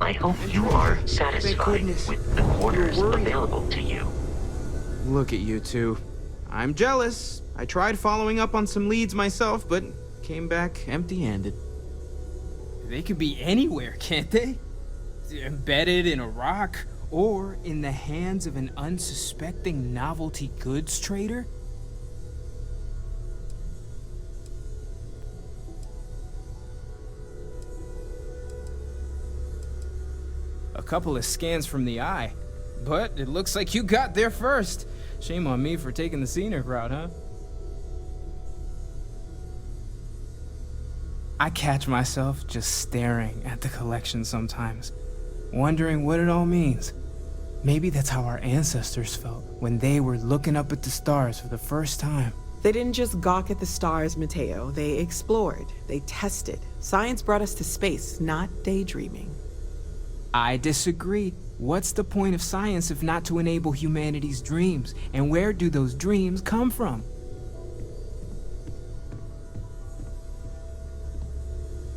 I hope you are satisfied with the quarters available to you. Look at you two. I'm jealous. I tried following up on some leads myself, but came back empty-handed. They could be anywhere, can't they? Embedded in a rock, or in the hands of an unsuspecting novelty goods trader? A couple of scans from the eye, but it looks like you got there first. Shame on me for taking the scenic route, huh? I catch myself just staring at the collection sometimes, wondering what it all means. Maybe that's how our ancestors felt when they were looking up at the stars for the first time. They didn't just gawk at the stars, Mateo. They explored. They tested. Science brought us to space, not daydreaming. I disagree. What's the point of science if not to enable humanity's dreams? And where do those dreams come from?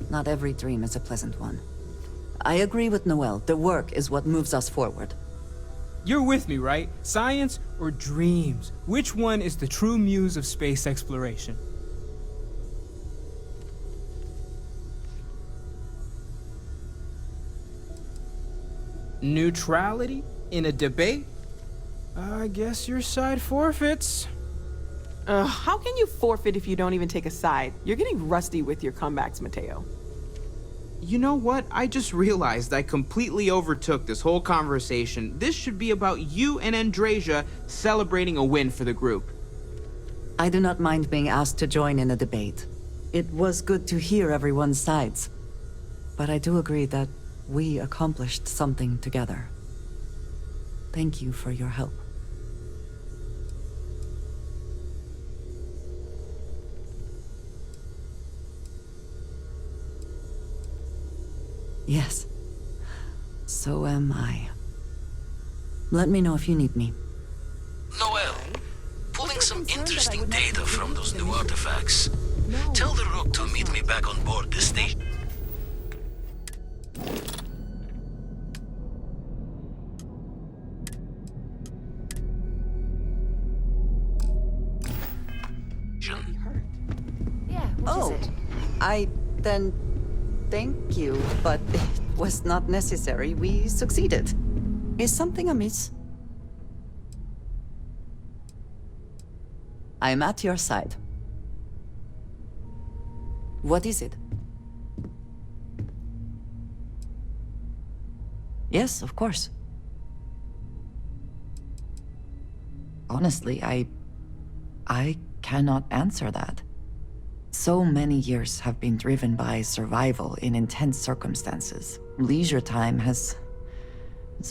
Not every dream is a pleasant one. I agree with Noel. The work is what moves us forward. You're with me, right? Science or dreams? Which one is the true muse of space exploration? Neutrality in a debate? I guess your side forfeits. How can you forfeit if you don't even take a side? You're getting rusty with your comebacks, Mateo. You know what? I just realized I completely overtook this whole conversation. This should be about you and Andrasia celebrating a win for the group. I do not mind being asked to join in a debate. It was good to hear everyone's sides. But I do agree that we accomplished something together. Thank you for your help. Yes. So am I. Let me know if you need me. Noel, pulling some interesting data from those new artifacts. Tell the Rook to meet me back on board the station. Thank you, but it was not necessary. We succeeded. Is something amiss? I'm at your side. What is it? Yes, of course. Honestly, I cannot answer that. So many years have been driven by survival in intense circumstances. Leisure time it's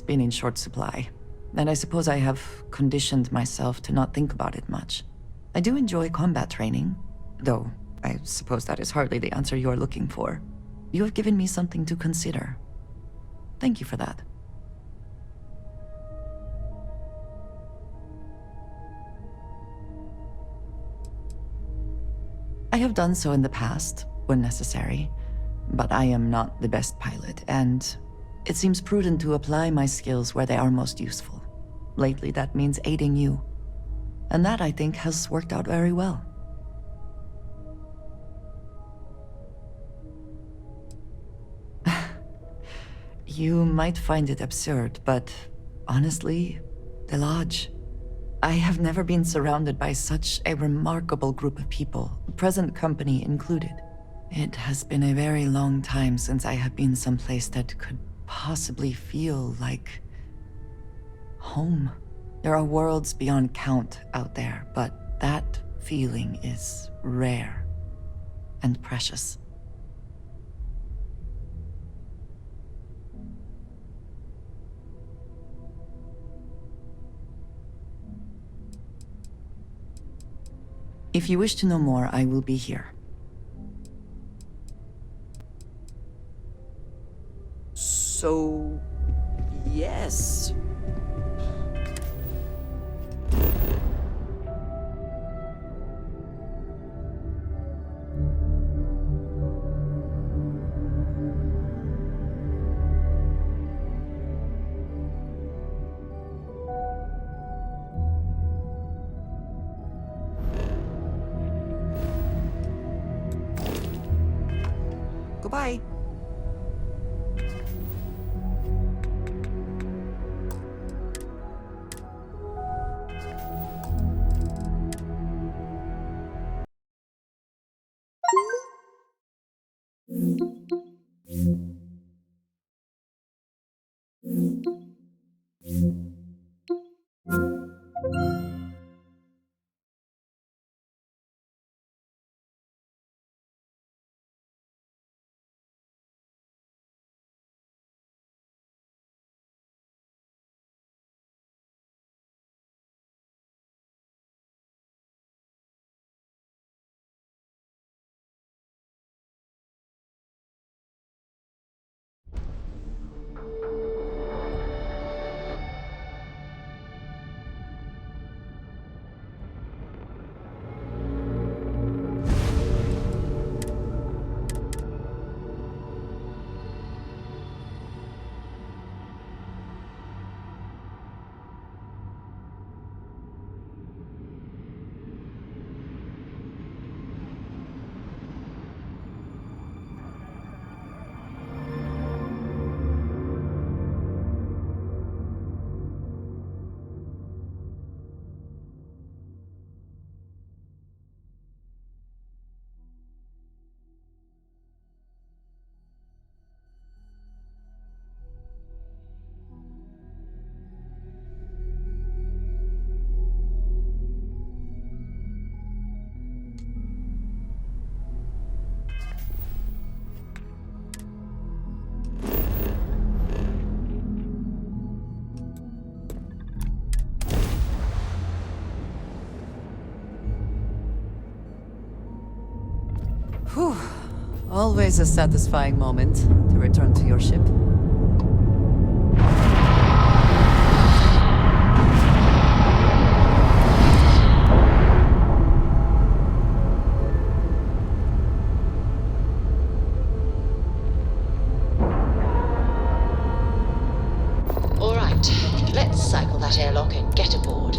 been in short supply. And I suppose I have conditioned myself to not think about it much. I do enjoy combat training, though I suppose that is hardly the answer you're looking for. You have given me something to consider. Thank you for that. I have done so in the past, when necessary, but I am not the best pilot, and it seems prudent to apply my skills where they are most useful. Lately, that means aiding you. And that, I think, has worked out very well. You might find it absurd, but honestly, the Lodge. I have never been surrounded by such a remarkable group of people, present company included. It has been a very long time since I have been someplace that could possibly feel like home. There are worlds beyond count out there, but that feeling is rare and precious. If you wish to know more, I will be here. So, yes. Bye-bye. Whew. Always a satisfying moment to return to your ship. All right, let's cycle that airlock and get aboard.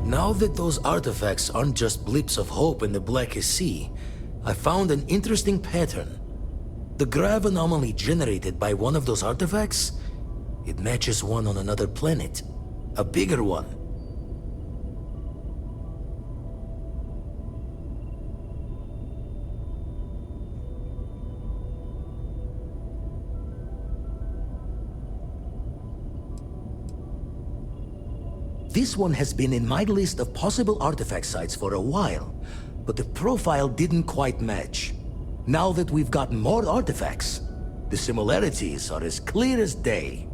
Now that those artifacts aren't just blips of hope in the blackest sea, I found an interesting pattern. The grav anomaly generated by one of those artifacts, it matches one on another planet. A bigger one. This one has been in my list of possible artifact sites for a while, but the profile didn't quite match. Now that we've gotten more artifacts, the similarities are as clear as day.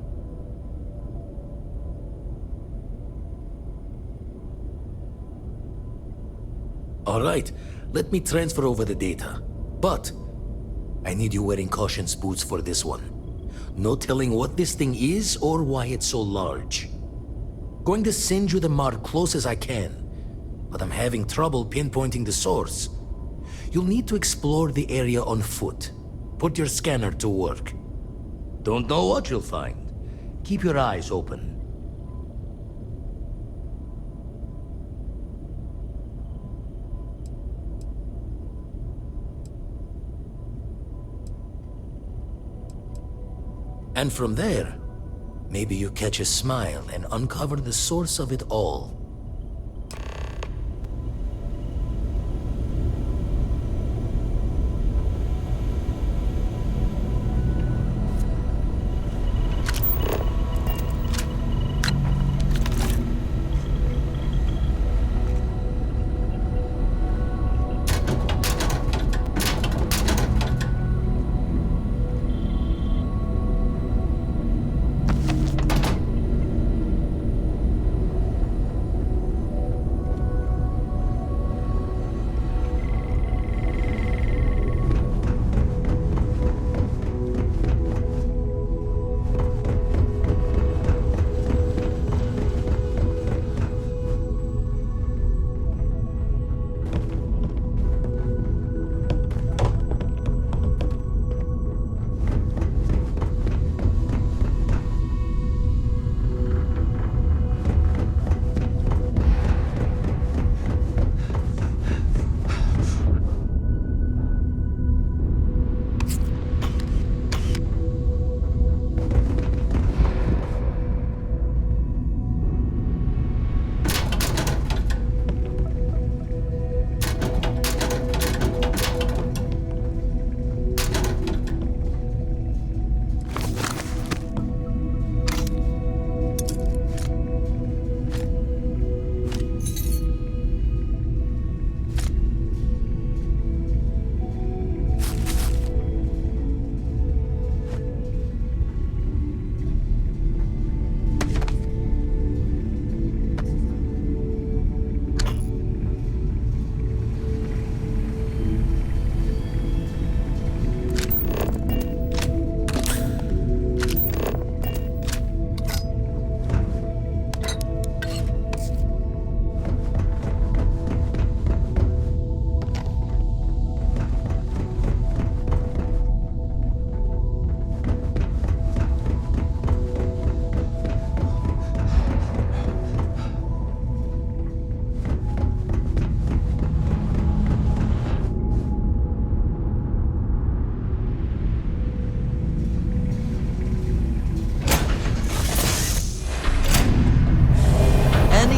All right, let me transfer over the data. But I need you wearing caution's boots for this one. No telling what this thing is or why it's so large. Going to send you the mark close as I can, but I'm having trouble pinpointing the source. You'll need to explore the area on foot. Put your scanner to work. Don't know what you'll find. Keep your eyes open. And from there, maybe you catch a smile and uncover the source of it all.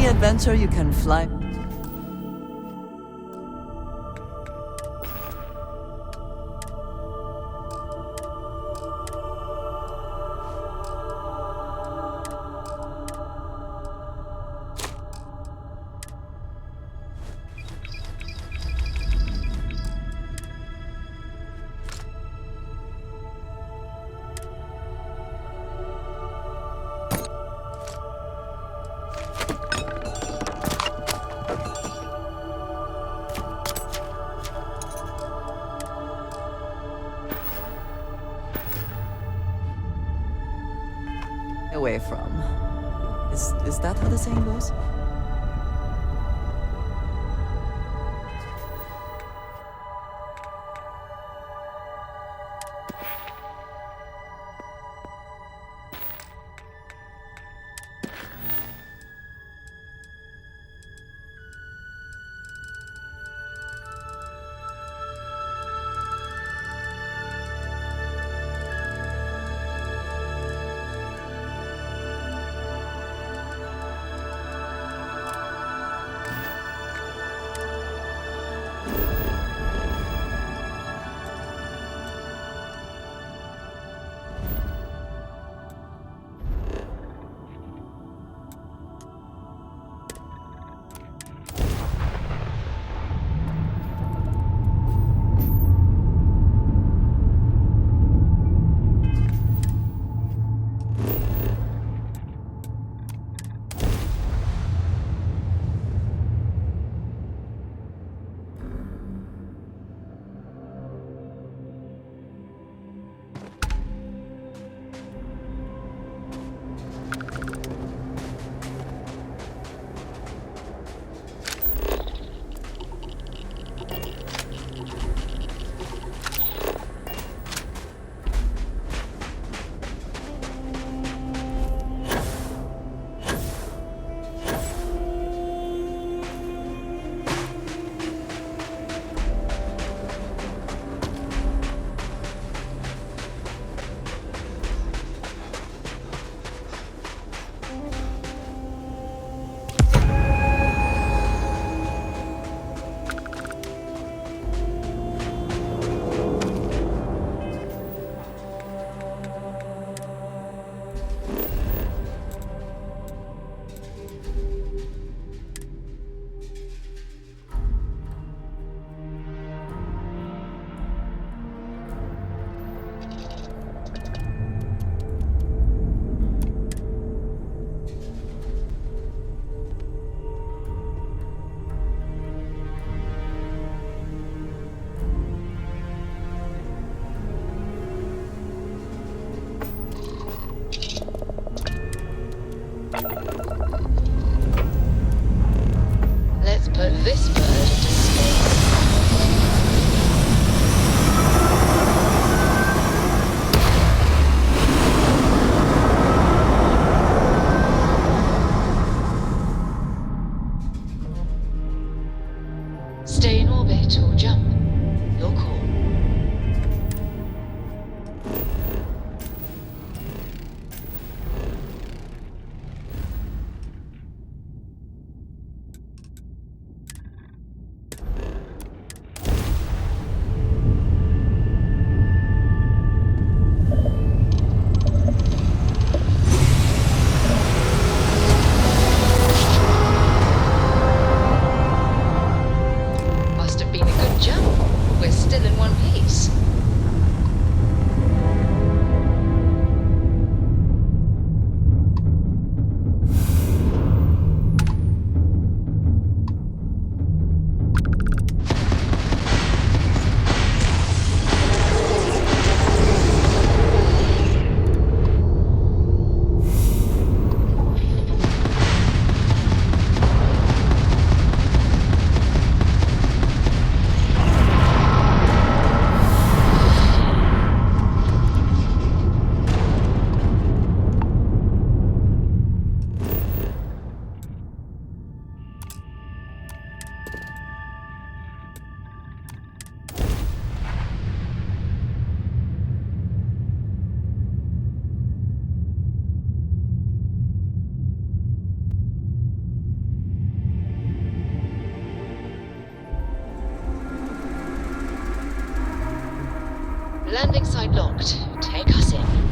Adventure you can fly. Away from. Is that how the saying goes? landing site locked. Take us in.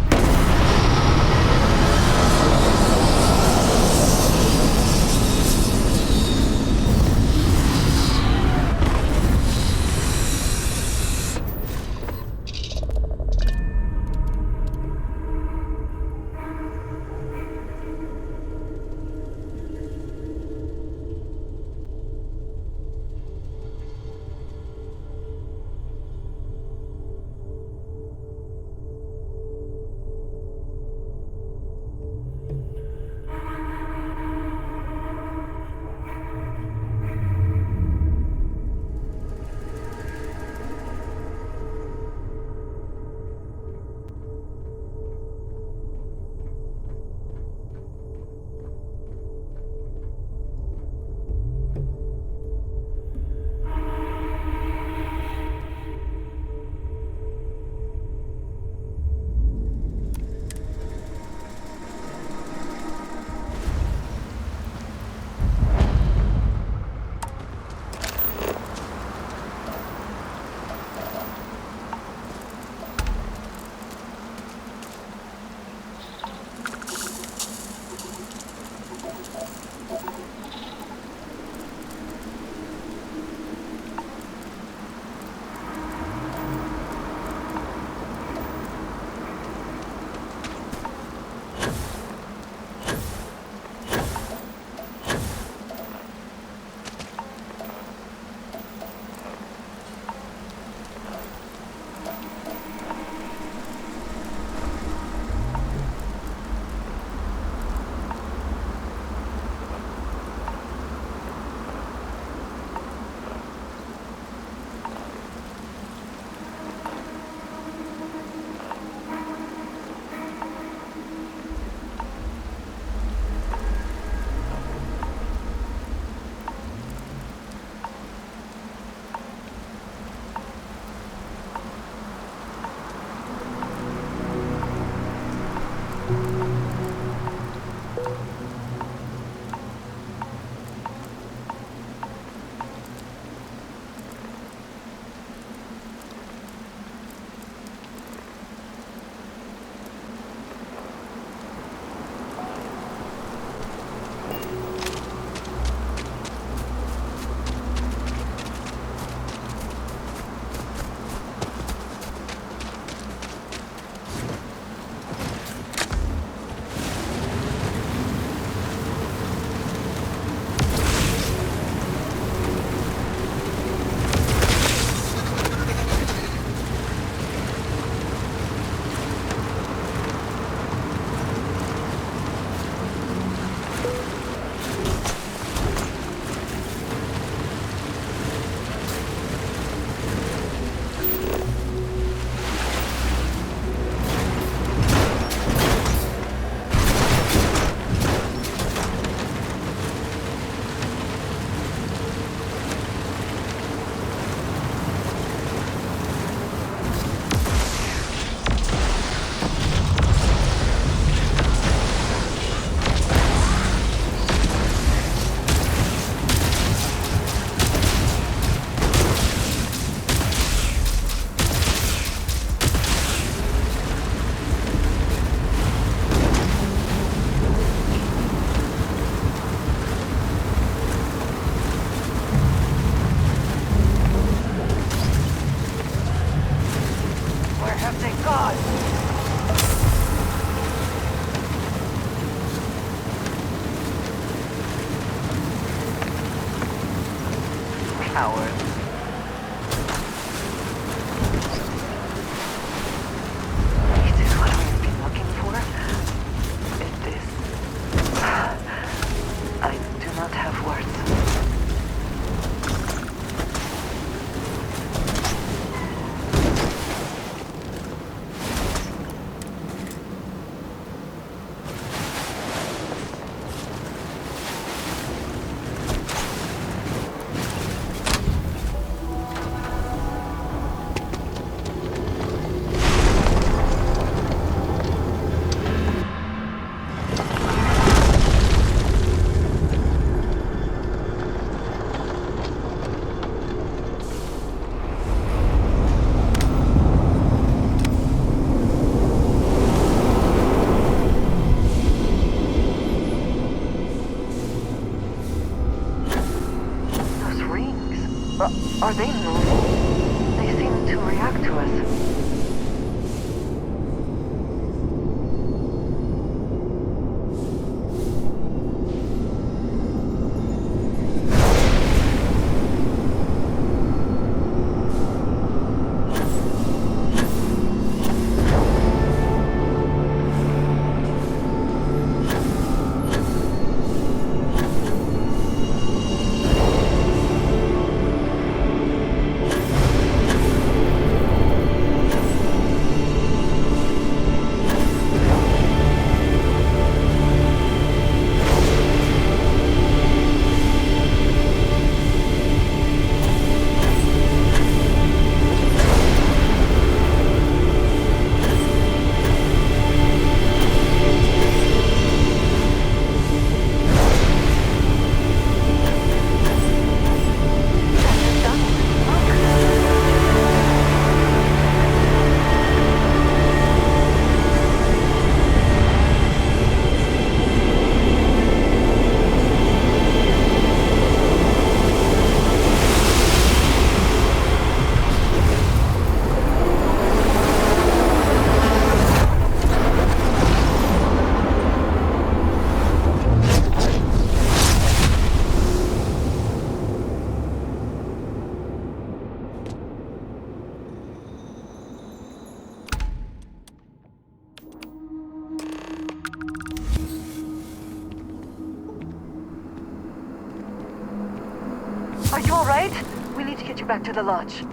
all right? We need to get you back to the lodge.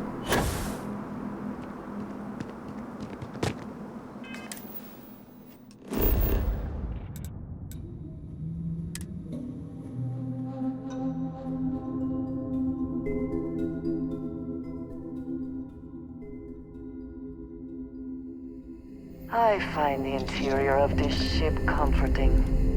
I find the interior of this ship comforting.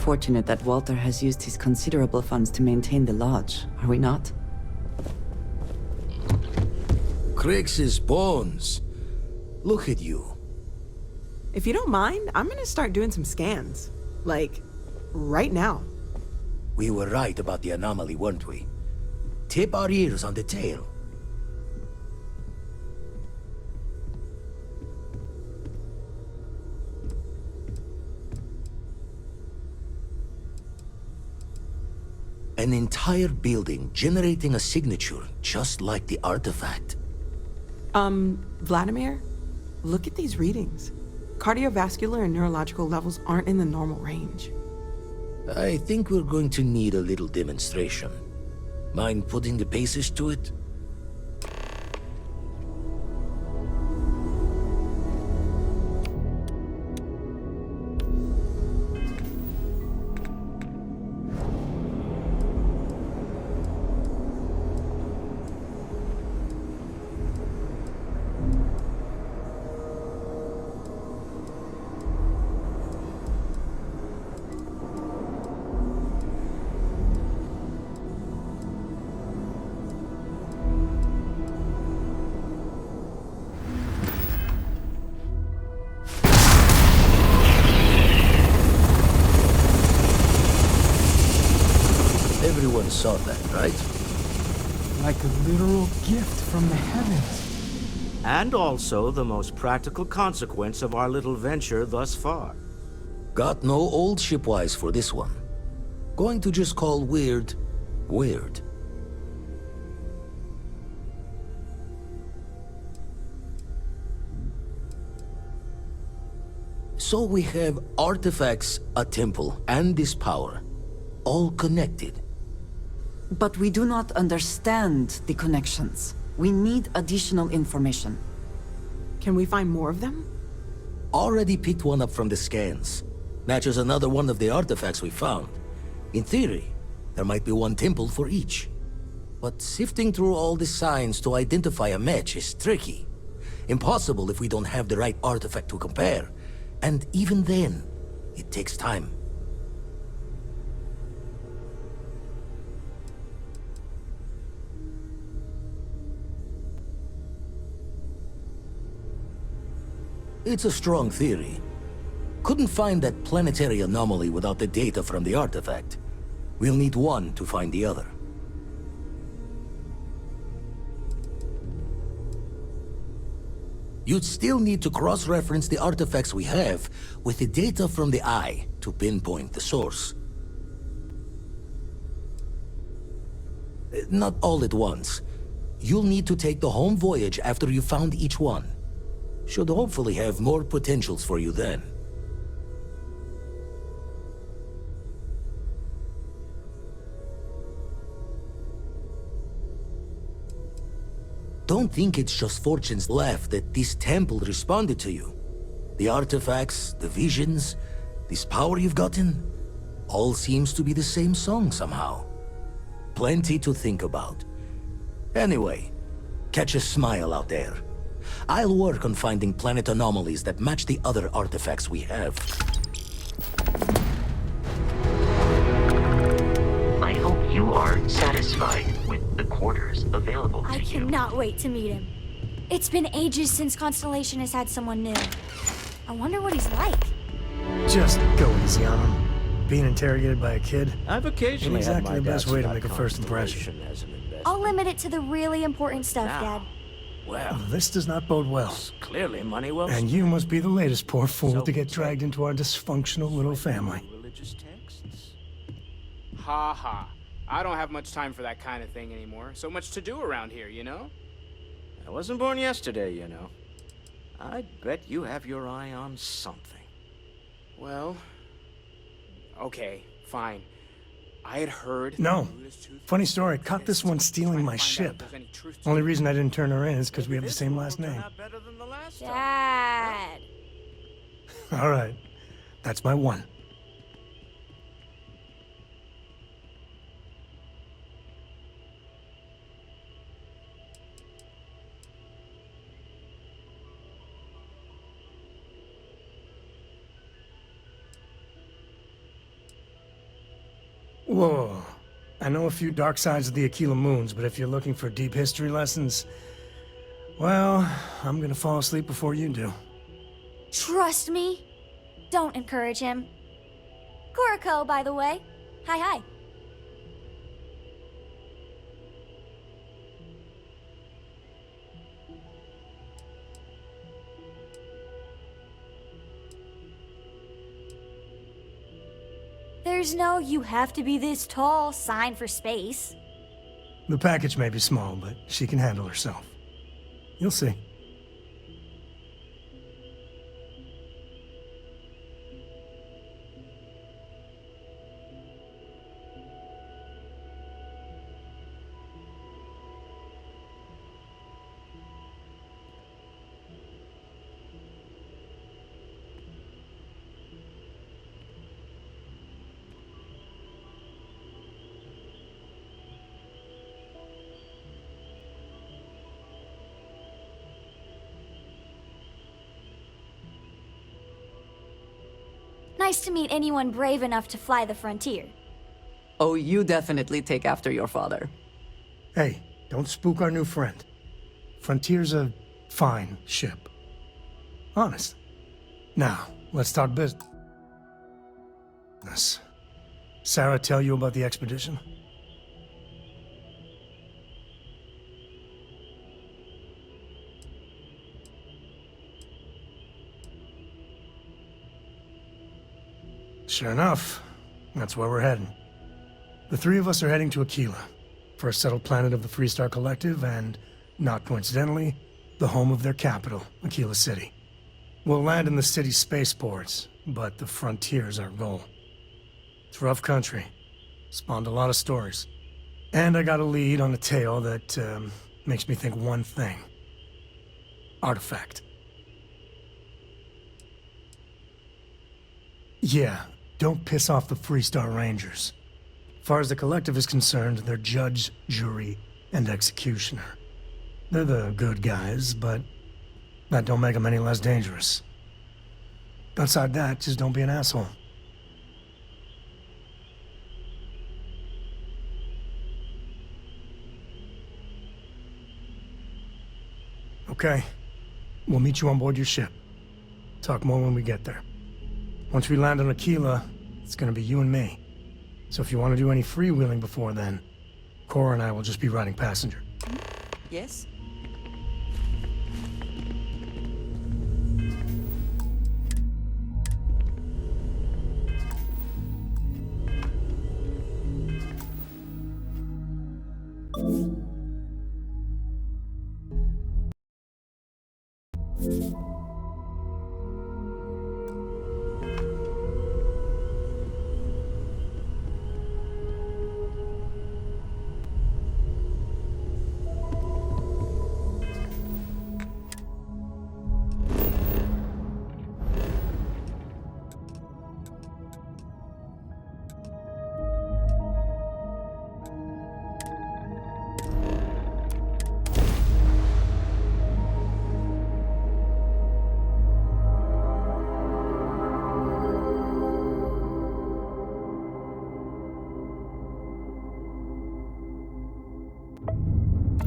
Fortunate that Walter has used his considerable funds to maintain the lodge, are we not? Crix's bones. Look at you. If you don't mind, I'm gonna start doing some scans. Like, right now. We were right about the anomaly, weren't we? Tip our ears on the tail. An entire building generating a signature just like the artifact. Vladimir, look at these readings. Cardiovascular and neurological levels aren't in the normal range. I think we're going to need a little demonstration. Mind putting the paces to it? Everyone saw that, right? Like a literal gift from the heavens. And also the most practical consequence of our little venture thus far. Got no old shipwise for this one. Going to just call weird, weird. So we have artifacts, a temple, and this power, all connected. But we do not understand the connections. We need additional information. Can we find more of them? Already picked one up from the scans. Matches another one of the artifacts we found. In theory, there might be one temple for each. But sifting through all the signs to identify a match is tricky. Impossible if we don't have the right artifact to compare. And even then, it takes time. It's a strong theory. Couldn't find that planetary anomaly without the data from the artifact. We'll need one to find the other. You'd still need to cross-reference the artifacts we have with the data from the eye to pinpoint the source. Not all at once. You'll need to take the home voyage after you found each one. Should hopefully have more potentials for you then. Don't think it's just Fortune's laugh that this temple responded to you. The artifacts, the visions, this power you've gotten, all seems to be the same song somehow. Plenty to think about. Anyway, catch a smile out there. I'll work on finding planet anomalies that match the other artifacts we have. I hope you are satisfied with the quarters available to you. I cannot wait to meet him. It's been ages since Constellation has had someone new. I wonder what he's like. Just go easy on him. Being interrogated by a kid I've occasionally ain't had exactly my the best doubts way to about make a first impression. Constellation as an investment. I'll limit it to the really important stuff, Dad. Well, This does not bode well. it's clearly money well And you must be the latest poor fool So to get it's dragged into our dysfunctional little family. religious texts. Ha ha. I don't have much time for that kind of thing anymore. So much to do around here, you know? I wasn't born yesterday, you know. I bet you have your eye on something. Well, okay, fine. I had heard... No. Funny story, caught this one stealing my ship. Only reason I didn't turn her in is because we have the same last name. Better than the last time. Dad! All right, that's my one. Whoa. I know a few dark sides of the Aquila Moons, but if you're looking for deep history lessons, well, I'm gonna fall asleep before you do. Trust me. Don't encourage him. Kuriko, by the way. Hi, hi. There's no "you have to be this tall" sign for space. The package may be small, but she can handle herself. You'll see. Nice to meet anyone brave enough to fly the frontier. Oh, you definitely take after your father. Hey, don't spook our new friend. Frontier's a fine ship. Honest. Now, let's talk business. Sarah tell you about the expedition? Sure enough, that's where we're heading. The three of us are heading to Aquila, first settled planet of the Freestar Collective and, not coincidentally, the home of their capital, Aquila City. We'll land in the city's spaceports, but the frontier's our goal. It's rough country. Spawned a lot of stories. And I got a lead on a tale that makes me think one thing. Artifact. Yeah, don't piss off the Freestar Rangers. As far as the Collective is concerned, they're judge, jury, and executioner. They're the good guys, but that don't make them any less dangerous. Outside that, just don't be an asshole. Okay. We'll meet you on board your ship. Talk more when we get there. Once we land on Aquila, it's gonna be you and me. So if you want to do any freewheeling before then, Cora and I will just be riding passenger. Yes?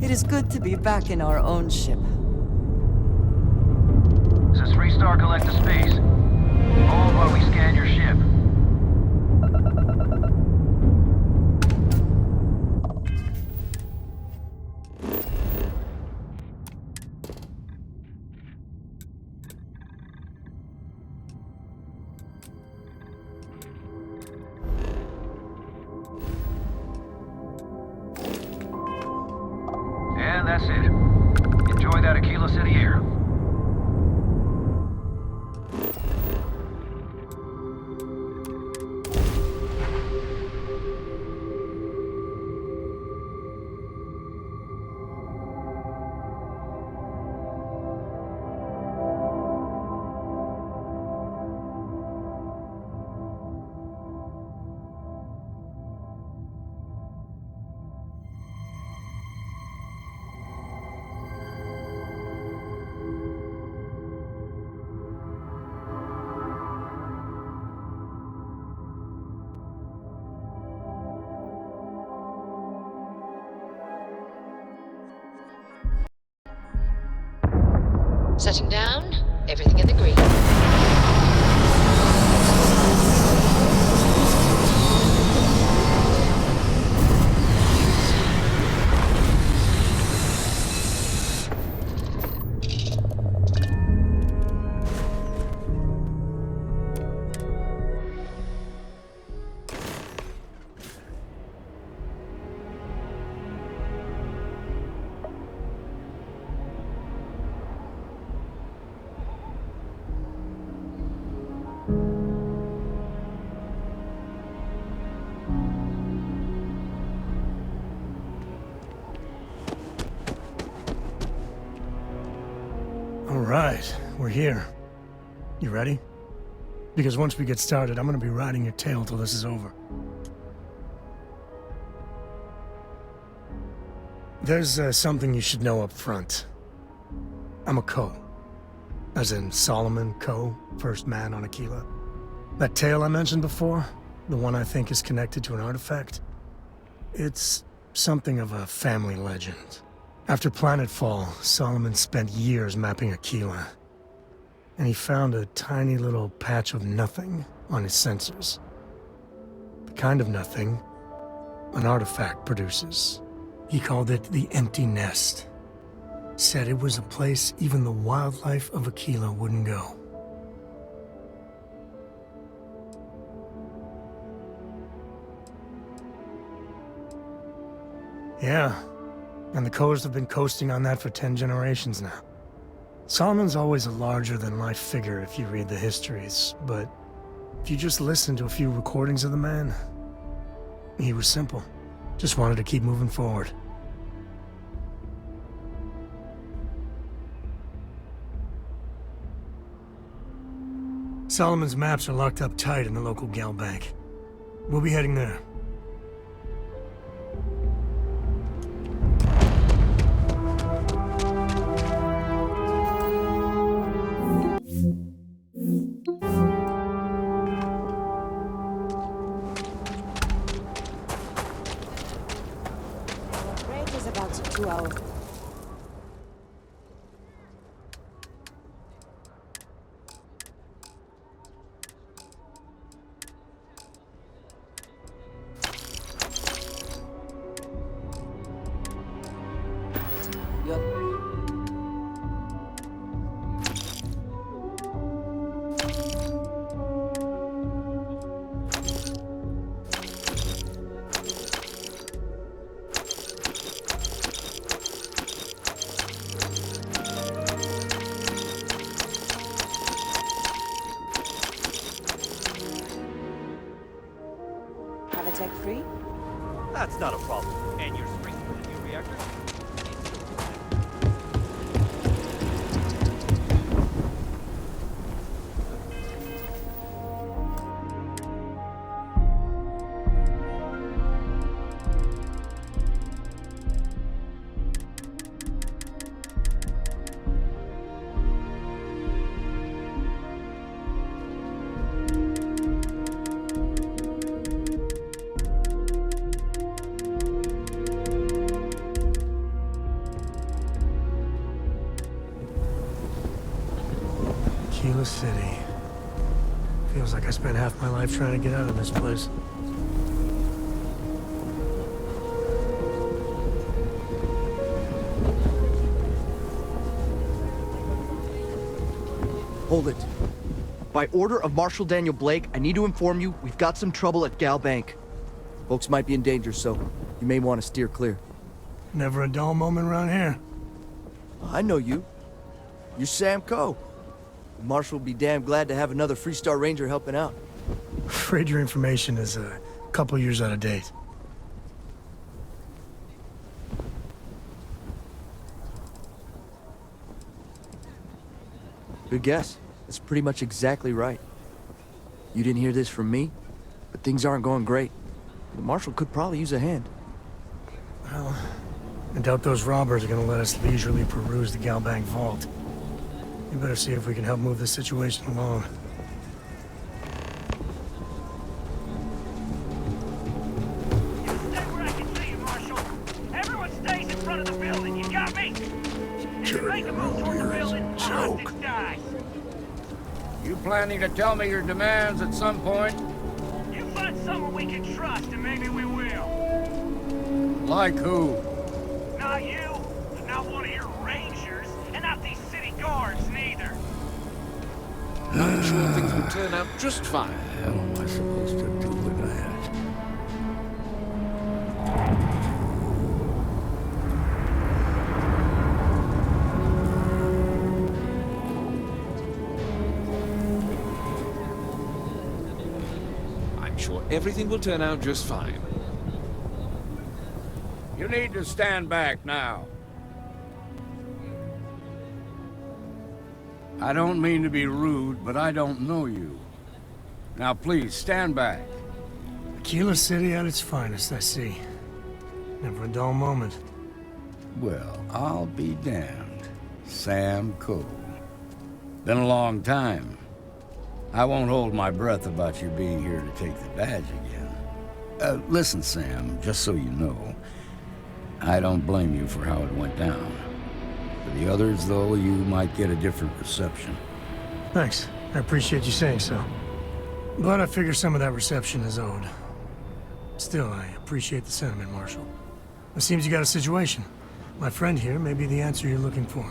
It is good to be back in our own ship. This is 3-star collect to space. Hold while we scan your ship. And that's it. Enjoy that Aquila City air. Setting down, everything in the green. Alright, we're here. You ready? Because once we get started, I'm gonna be riding your tail till this is over. There's something you should know up front. I'm a Co. As in Solomon Co., first man on Aquila. That tale I mentioned before, the one I think is connected to an artifact, it's something of a family legend. After planetfall, Solomon spent years mapping Aquila, and he found a tiny little patch of nothing on his sensors. The kind of nothing an artifact produces. He called it the Empty Nest. Said it was a place even the wildlife of Aquila wouldn't go. Yeah. And the Coors have been coasting on that for 10 generations now. Solomon's always a larger-than-life figure if you read the histories, but if you just listen to a few recordings of the man, he was simple. Just wanted to keep moving forward. Solomon's maps are locked up tight in the local gal bank. We'll be heading there. Break is about 2 hours. That's not a problem. And you're springing for the new reactor? Kila City. Feels like I spent half my life trying to get out of this place. Hold it. By order of Marshal Daniel Blake, I need to inform you we've got some trouble at Gal Bank. Folks might be in danger, so you may want to steer clear. Never a dull moment around here. I know you. You're Sam Coe. The Marshal will be damn glad to have another Freestar Ranger helping out. Afraid your information is a couple years out of date. Good guess. That's pretty much exactly right. You didn't hear this from me, but things aren't going great. The Marshal could probably use a hand. Well, I doubt those robbers are gonna let us leisurely peruse the Gal Bank vault. You better see if we can help move this situation along. Stay where I can see you, Marshal. Everyone stays in front of the building, you got me? If you make a move toward the building, hostage dies. You planning to tell me your demands at some point? You find someone we can trust, and maybe we will. Like who? Not you, not one of your rangers, and not these city guards, neither. I'm sure things will turn out just fine. How am I supposed to do with that? I'm sure everything will turn out just fine. You need to stand back now. I don't mean to be rude, but I don't know you. Now please, stand back. Kila City at its finest, I see. Never a dull moment. Well, I'll be damned. Sam Coe. Been a long time. I won't hold my breath about you being here to take the badge again. Listen, Sam, just so you know, I don't blame you for how it went down. For the others, though, you might get a different reception. Thanks. I appreciate you saying so. But I figure some of that reception is owed. Still, I appreciate the sentiment, Marshal. It seems you got a situation. My friend here may be the answer you're looking for.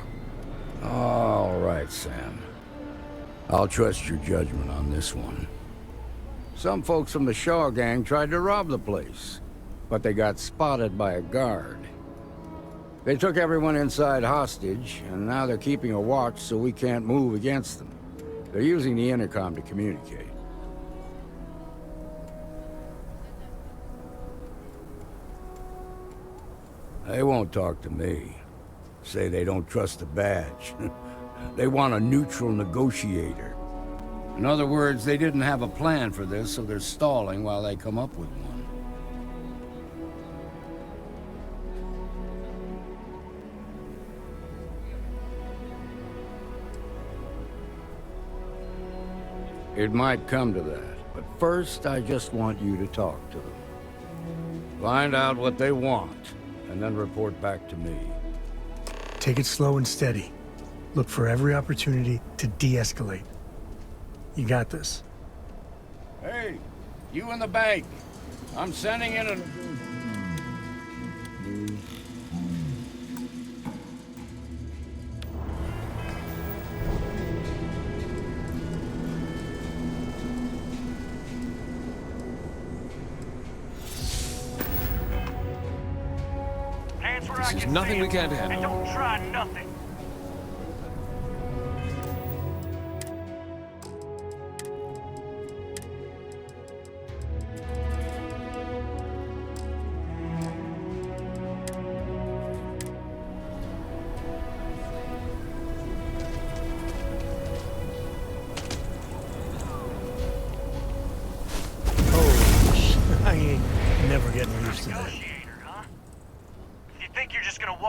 All right, Sam. I'll trust your judgment on this one. Some folks from the Shaw gang tried to rob the place, but they got spotted by a guard. They took everyone inside hostage, and now they're keeping a watch so we can't move against them. They're using the intercom to communicate. They won't talk to me. Say they don't trust the badge. They want a neutral negotiator. In other words, they didn't have a plan for this, so they're stalling while they come up with one. It might come to that, but first I just want you to talk to them. Find out what they want, and then report back to me. Take it slow and steady. Look for every opportunity to de-escalate. You got this. Hey, you in the bank. I'm sending in an... There's nothing we can't handle. And don't try nothing.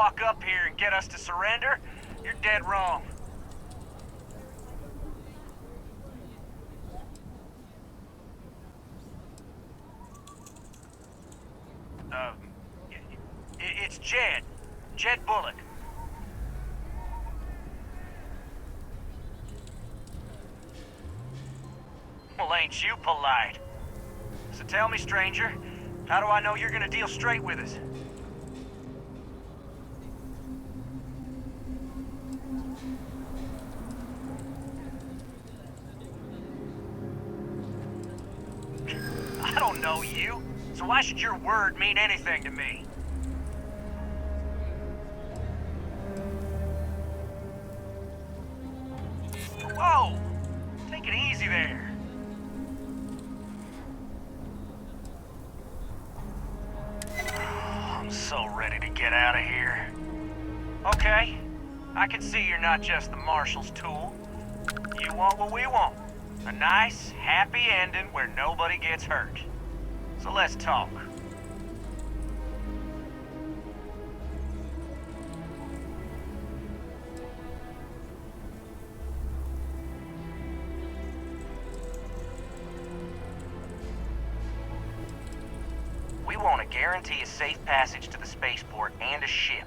walk up here and get us to surrender, you're dead wrong. It's Jed. Jed Bullock. Well, ain't you polite? So tell me, stranger, how do I know you're gonna deal straight with us? I don't know you, so why should your word mean anything to me? Whoa! Take it easy there. I'm so ready to get out of here. Okay, I can see you're not just the Marshal's tool. You want what we want. A nice, happy ending where nobody gets hurt. So let's talk. We want to guarantee a safe passage to the spaceport and a ship.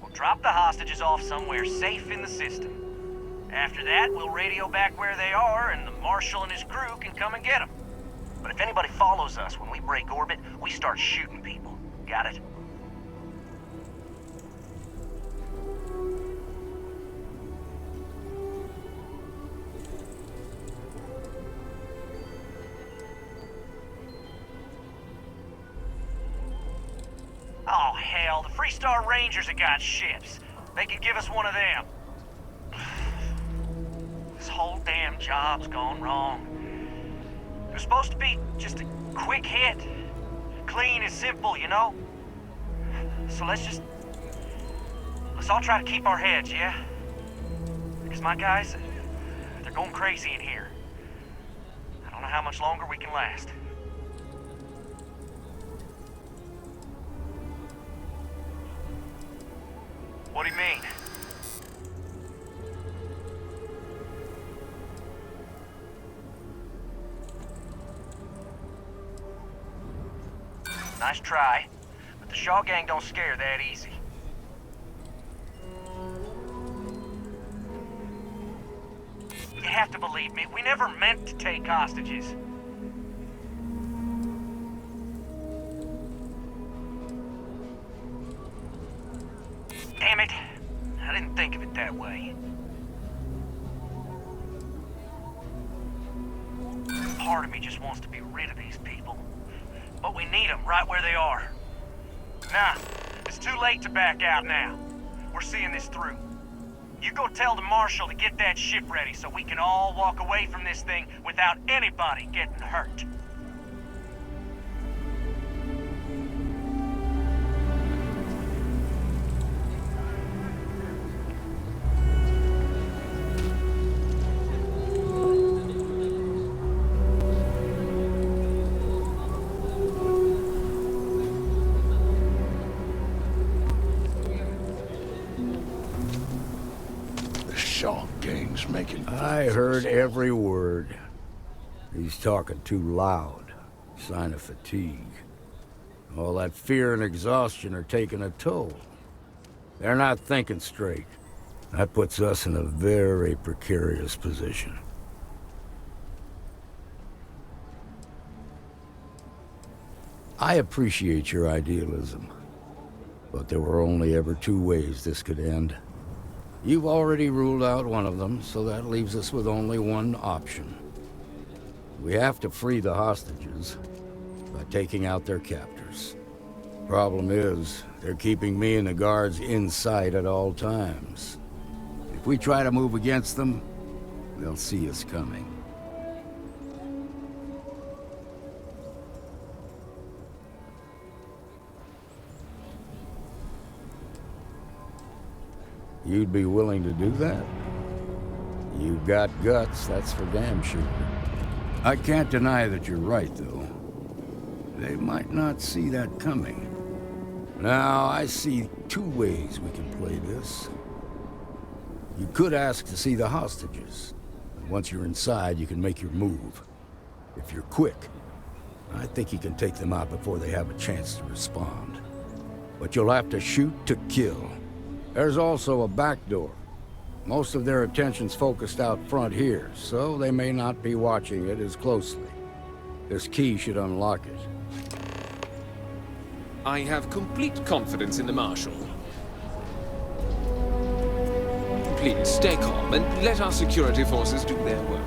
We'll drop the hostages off somewhere safe in the system. After that, we'll radio back where they are, and the Marshal and his crew can come and get them. But if anybody follows us when we break orbit, we start shooting people. Got it? Oh, hell, the Freestar Rangers have got ships. They could give us one of them. This whole damn job's gone wrong. It was supposed to be just a quick hit. Clean and simple, you know? So let's all try to keep our heads, yeah? Because my guys, they're going crazy in here. I don't know how much longer we can last. What do you mean? Nice try, but the Shaw gang don't scare that easy. You have to believe me, we never meant to take hostages. Damn it, I didn't think of it that way. Part of me just wants to be rid of these people. But we need them right where they are. Nah, it's too late to back out now. We're seeing this through. You go tell the Marshal to get that ship ready so we can all walk away from this thing without anybody getting hurt. I heard every word. He's talking too loud. Sign of fatigue. All that fear and exhaustion are taking a toll. They're not thinking straight. That puts us in a very precarious position. I appreciate your idealism, but there were only ever two ways this could end. You've already ruled out one of them, so that leaves us with only one option. We have to free the hostages by taking out their captors. Problem is, they're keeping me and the guards in sight at all times. If we try to move against them, they'll see us coming. You'd be willing to do that? You've got guts, that's for damn sure. I can't deny that you're right, though. They might not see that coming. Now, I see two ways we can play this. You could ask to see the hostages. And once you're inside, you can make your move. If you're quick, I think you can take them out before they have a chance to respond. But you'll have to shoot to kill. There's also a back door. Most of their attention's focused out front here, so they may not be watching it as closely. This key should unlock it. I have complete confidence in the Marshal. Please, stay calm and let our security forces do their work.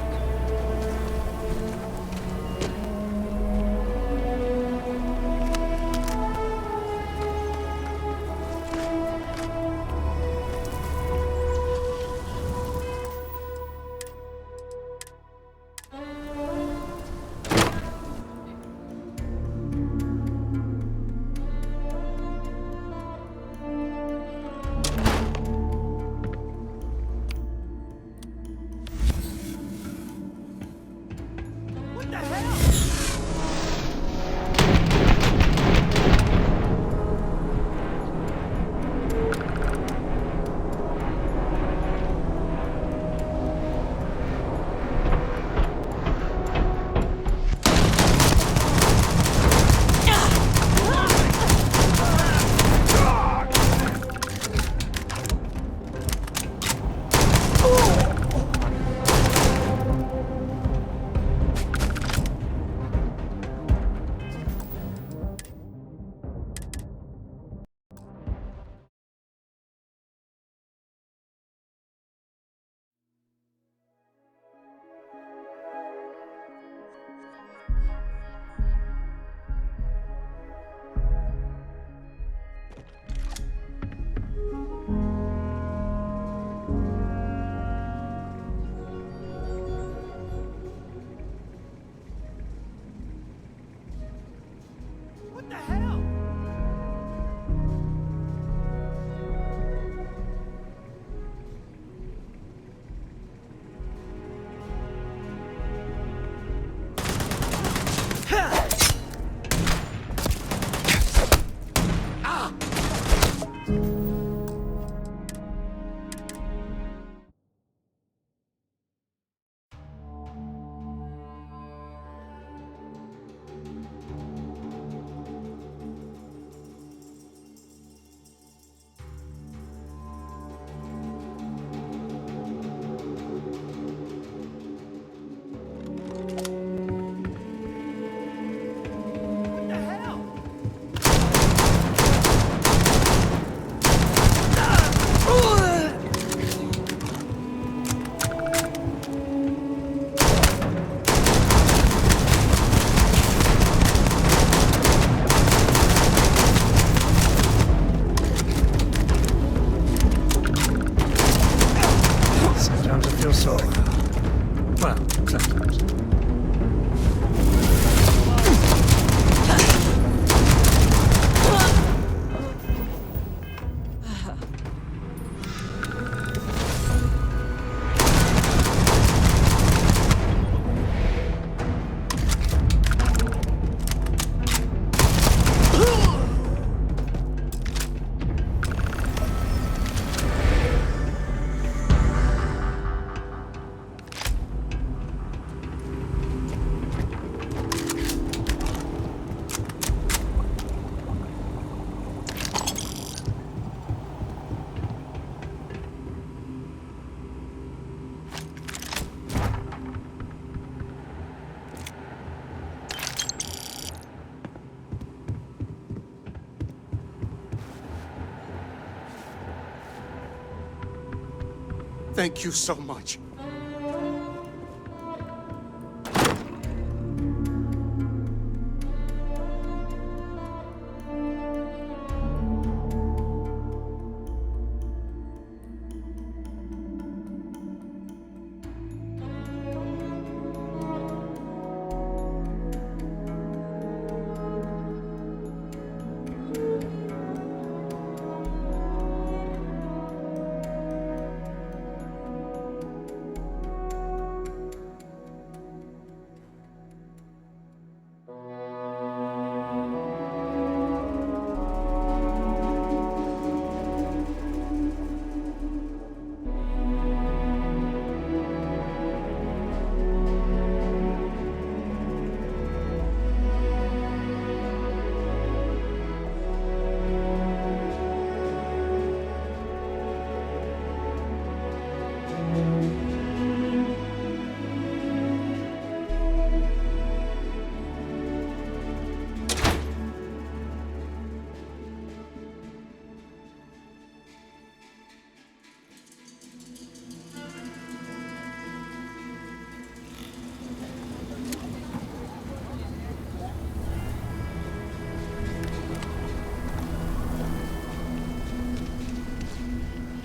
Thank you so much.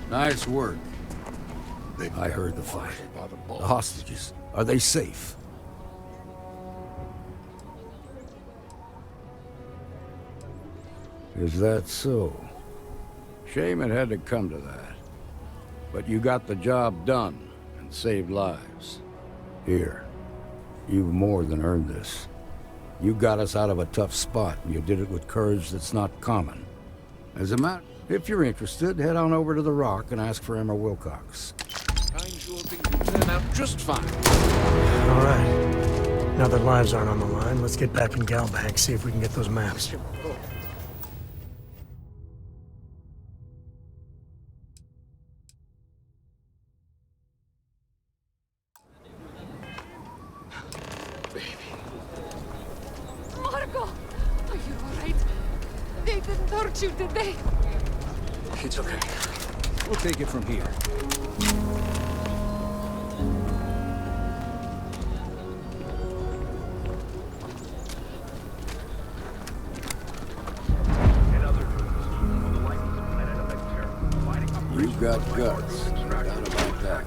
Nice work. I heard the fight. The hostages, are they safe? Is that so? Shame it had to come to that. But you got the job done and saved lives. Here, you've more than earned this. You got us out of a tough spot, and you did it with courage that's not common. As a matter, if you're interested, head on over to the Rock and ask for Emma Wilcox. I'm sure things will turn out just fine. All right. Now that lives aren't on the line, let's get back in Galbank, see if we can get those maps. Marco! Are you alright? They didn't hurt you, did they? It's okay. We'll take it from here. You've got guts. No doubt about that.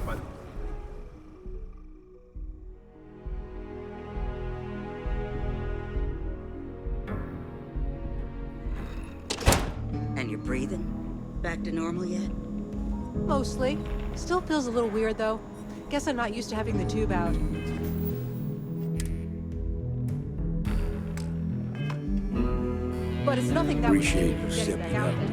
And you're breathing? Back to normal yet? Mostly. Still feels a little weird, though. Guess I'm not used to having the tube out. But it's nothing that would keep me from getting back out there.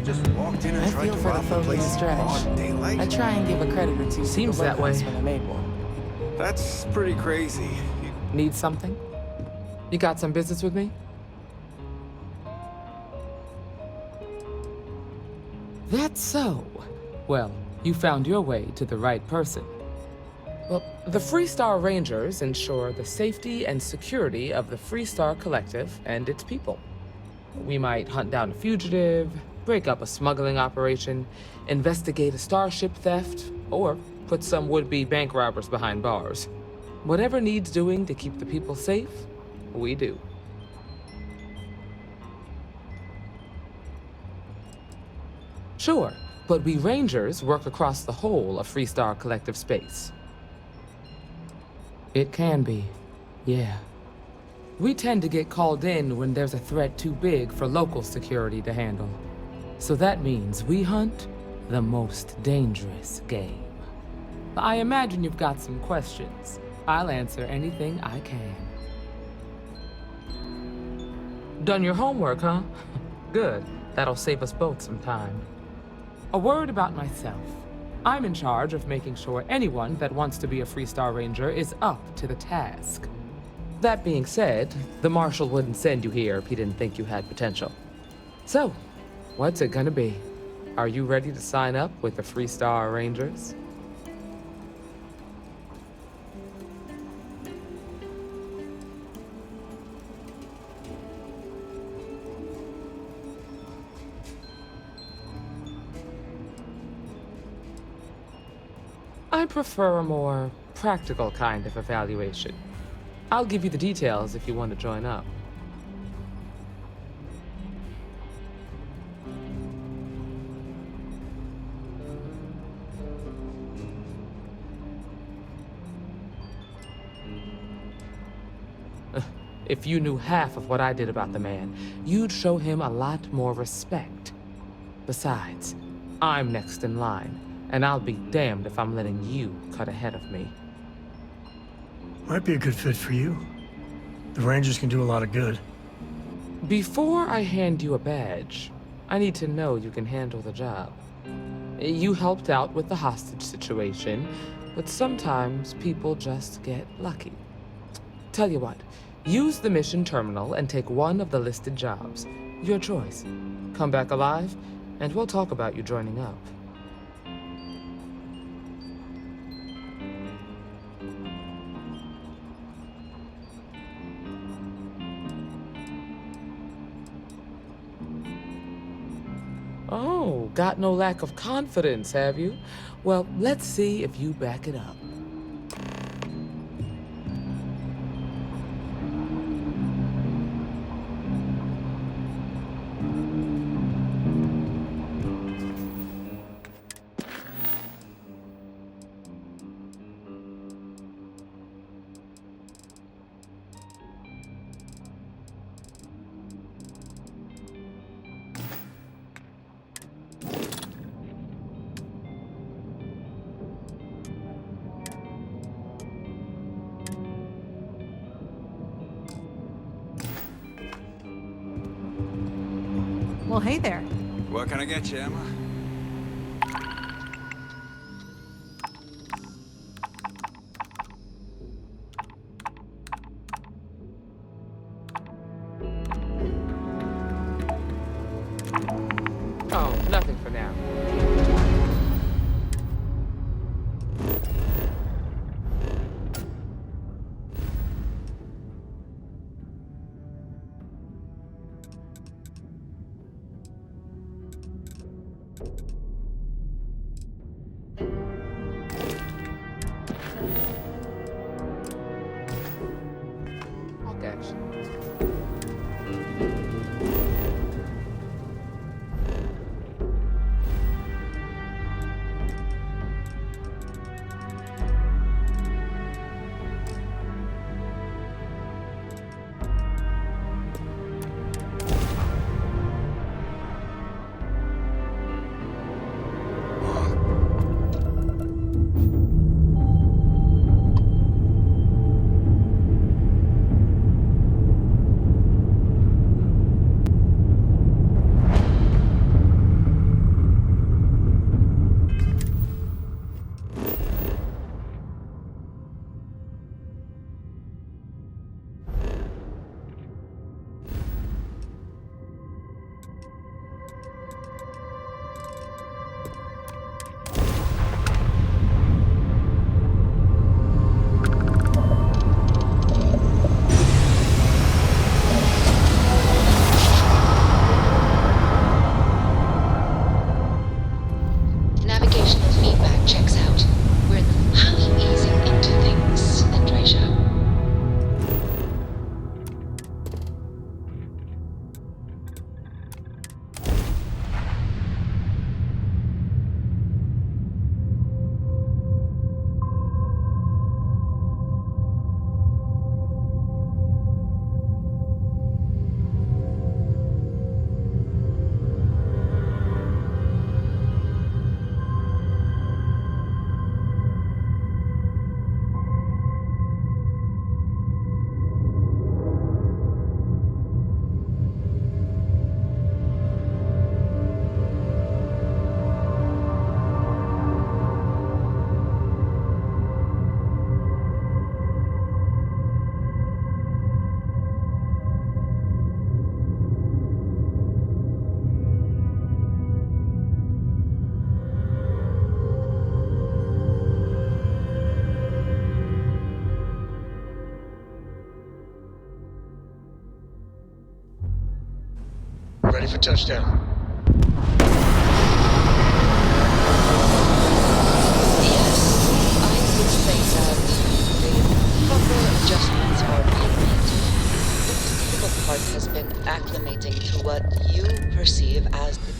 Just walked in and I tried feel to for the rob the folk in place the in stretch. broad daylight. I try and give a credit or two. Seems to the that way. workhouse when I made one. That's pretty crazy. Need something? You got some business with me? That's so. Well, you found your way to the right person. Well, the Freestar Rangers ensure the safety and security of the Freestar Collective and its people. We might hunt down a fugitive, break up a smuggling operation, investigate a starship theft, or put some would-be bank robbers behind bars. Whatever needs doing to keep the people safe, we do. Sure, but we Rangers work across the whole of Freestar Collective space. It can be, yeah. We tend to get called in when there's a threat too big for local security to handle. So that means we hunt the most dangerous game. I imagine you've got some questions. I'll answer anything I can. Done your homework, huh? Good. That'll save us both some time. A word about myself. I'm in charge of making sure anyone that wants to be a Freestar Ranger is up to the task. That being said, the Marshal wouldn't send you here if he didn't think you had potential. So, what's it gonna be? Are you ready to sign up with the Freestar Rangers? I prefer a more practical kind of evaluation. I'll give you the details if you want to join up. If you knew half of what I did about the man, you'd show him a lot more respect. Besides, I'm next in line, and I'll be damned if I'm letting you cut ahead of me. Might be a good fit for you. The Rangers can do a lot of good. Before I hand you a badge, I need to know you can handle the job. You helped out with the hostage situation, but sometimes people just get lucky. Tell you what, use the mission terminal and take one of the listed jobs. Your choice. Come back alive, and we'll talk about you joining up. Oh, got no lack of confidence, have you? Well, let's see if you back it up. Well, hey there. What can I get you, Emma? Oh, nothing for now. I'll catch. Navigational feedback checks out. We're highly easing into things, Andreja. Ready for touchdown. Yes, I would say that the proper adjustments are being made. The difficult part has been acclimating to what you perceive as the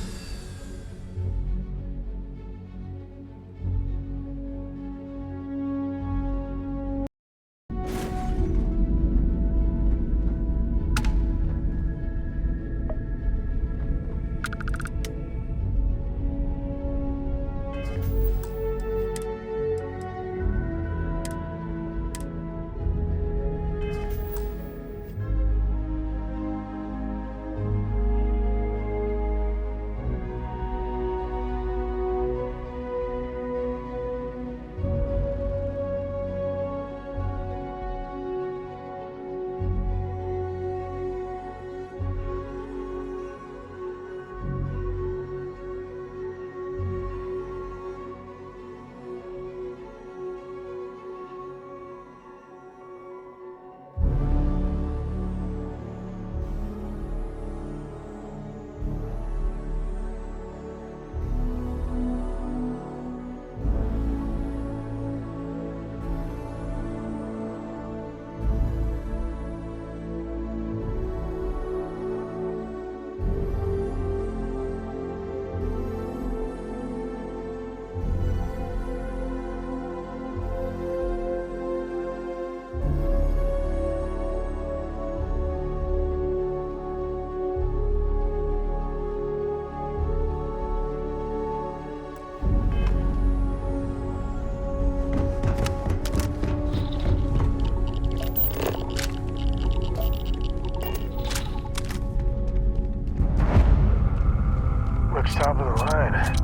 Looks top of the line.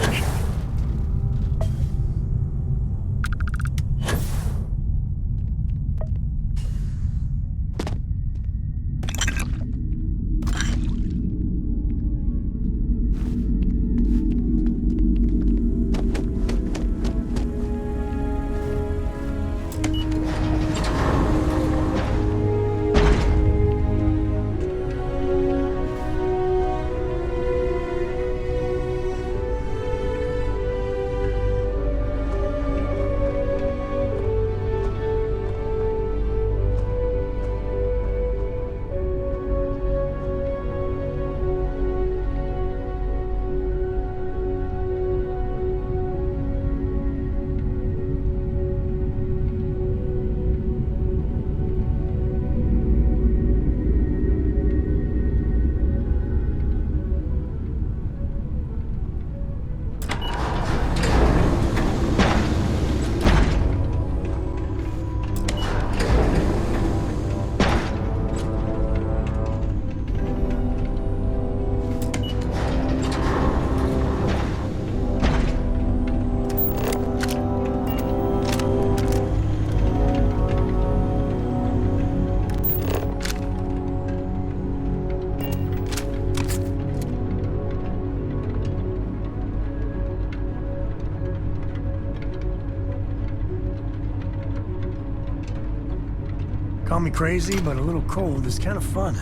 Searching. Call me crazy, but a little cold is kind of fun.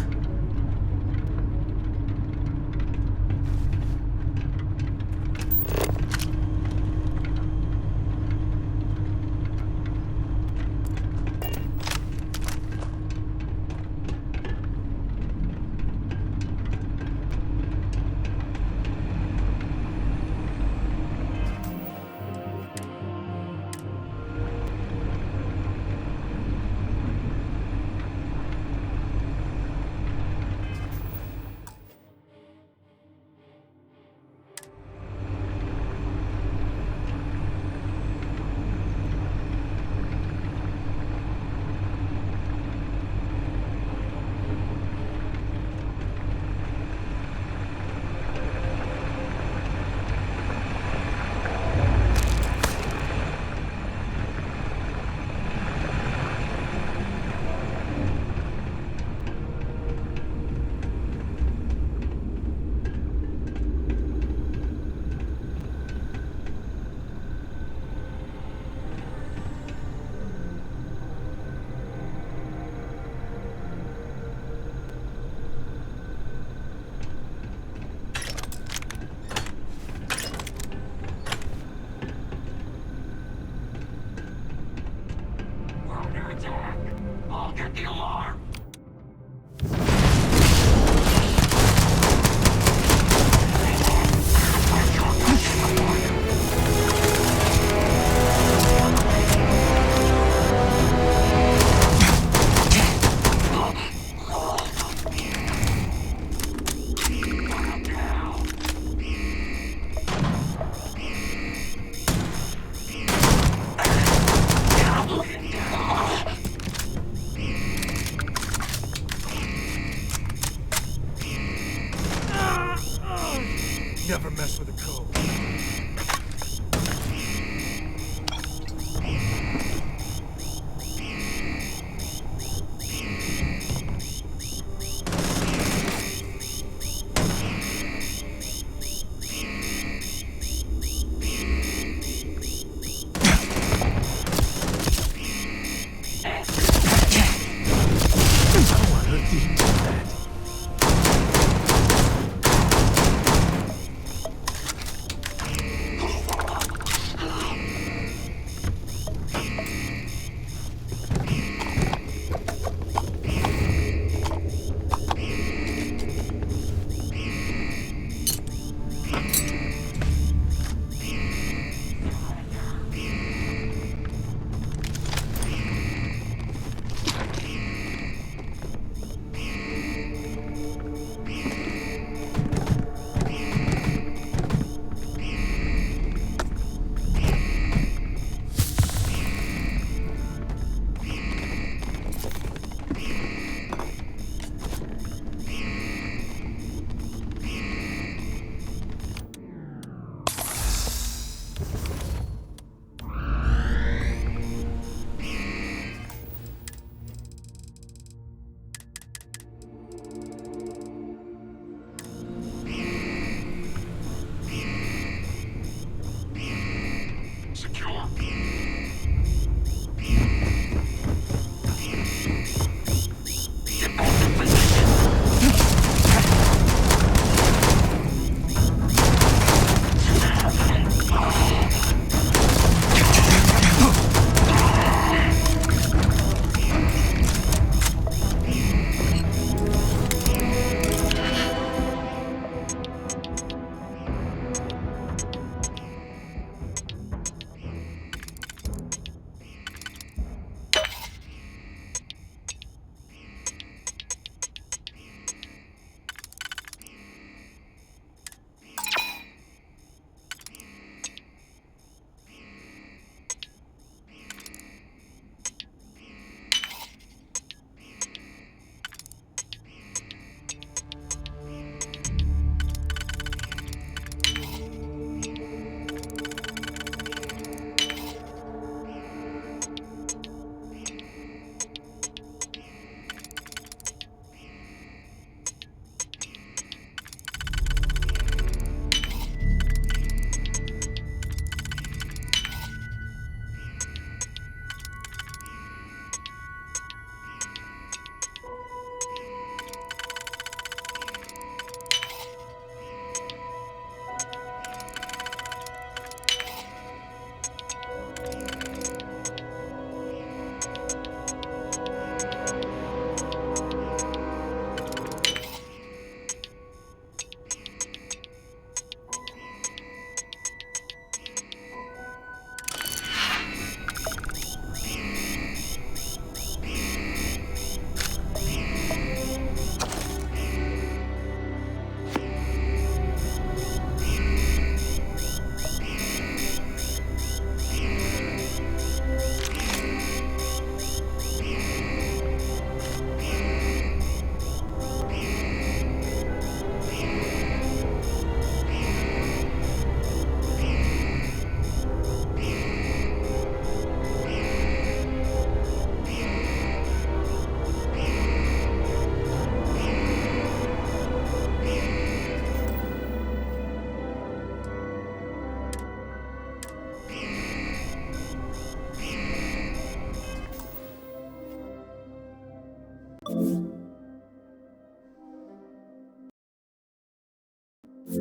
Never mess with a code. You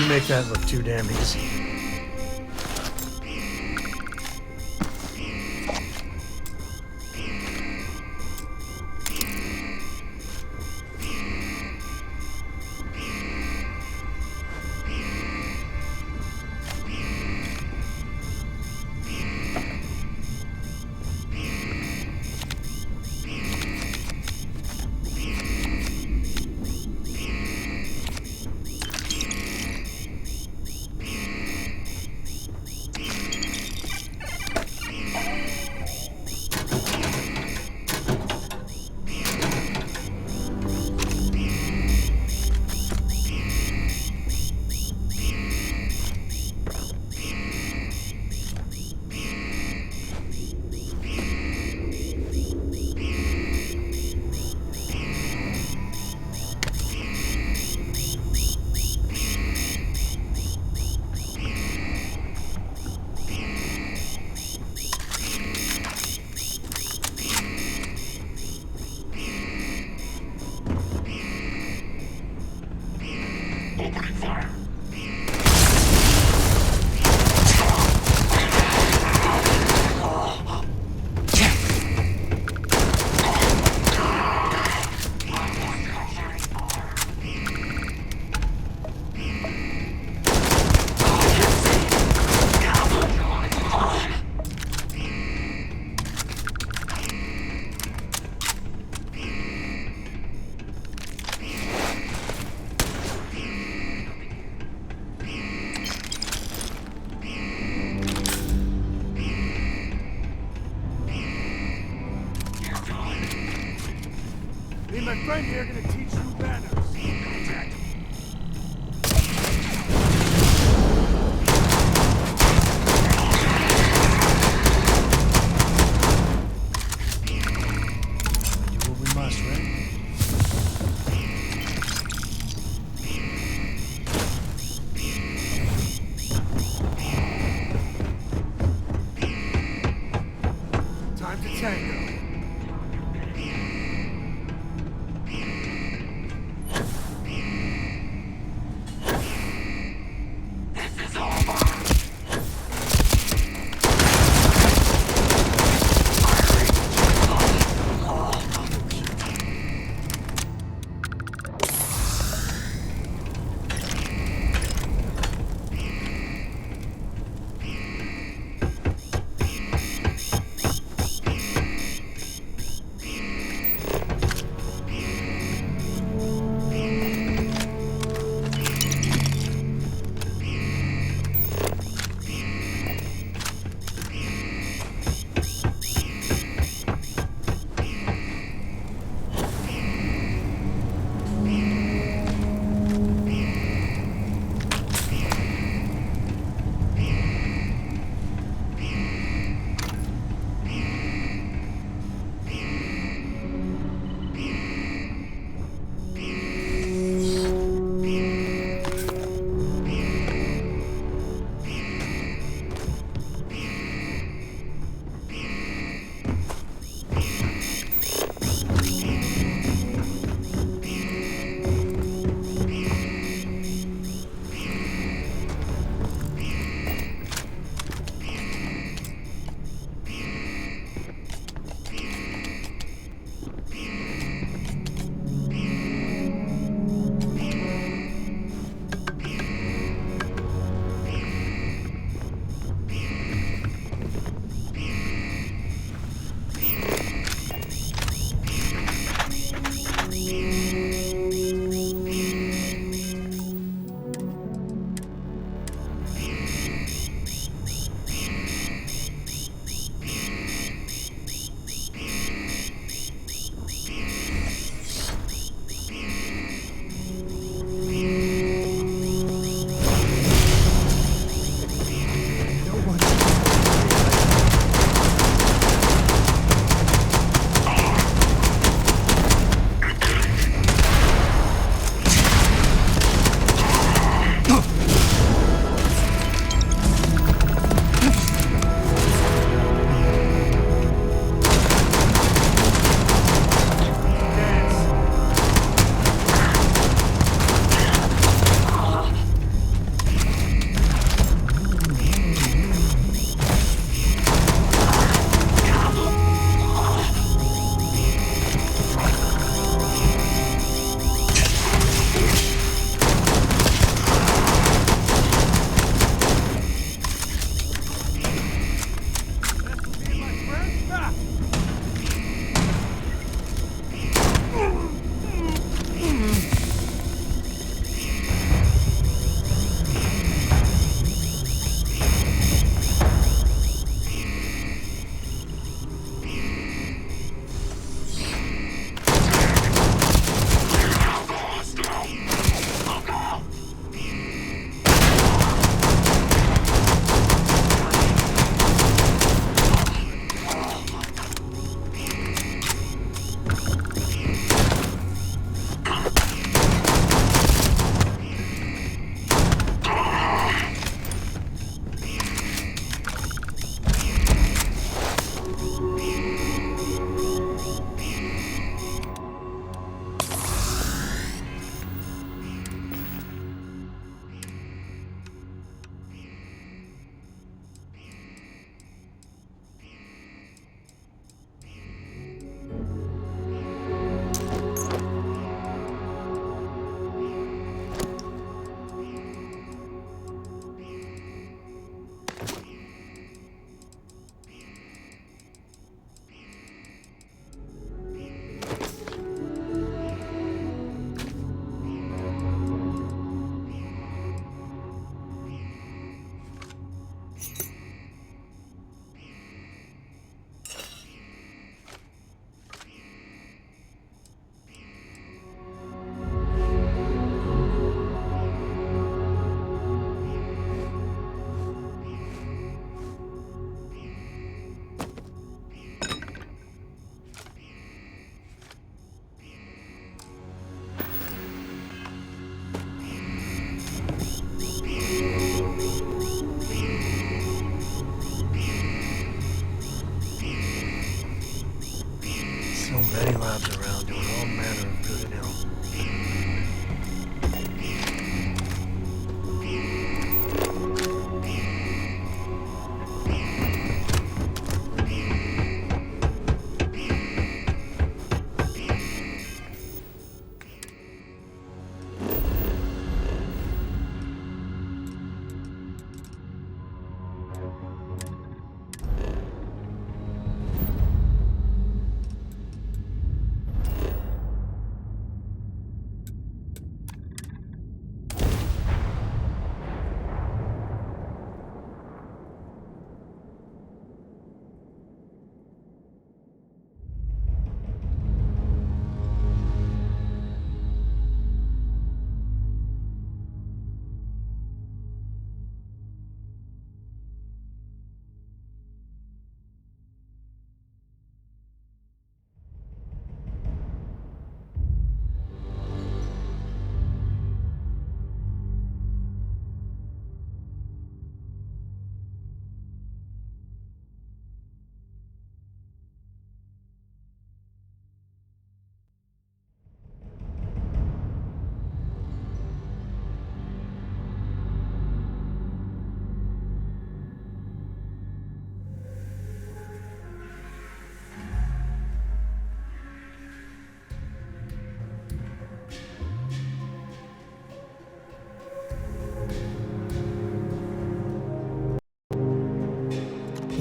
make that look too damn easy.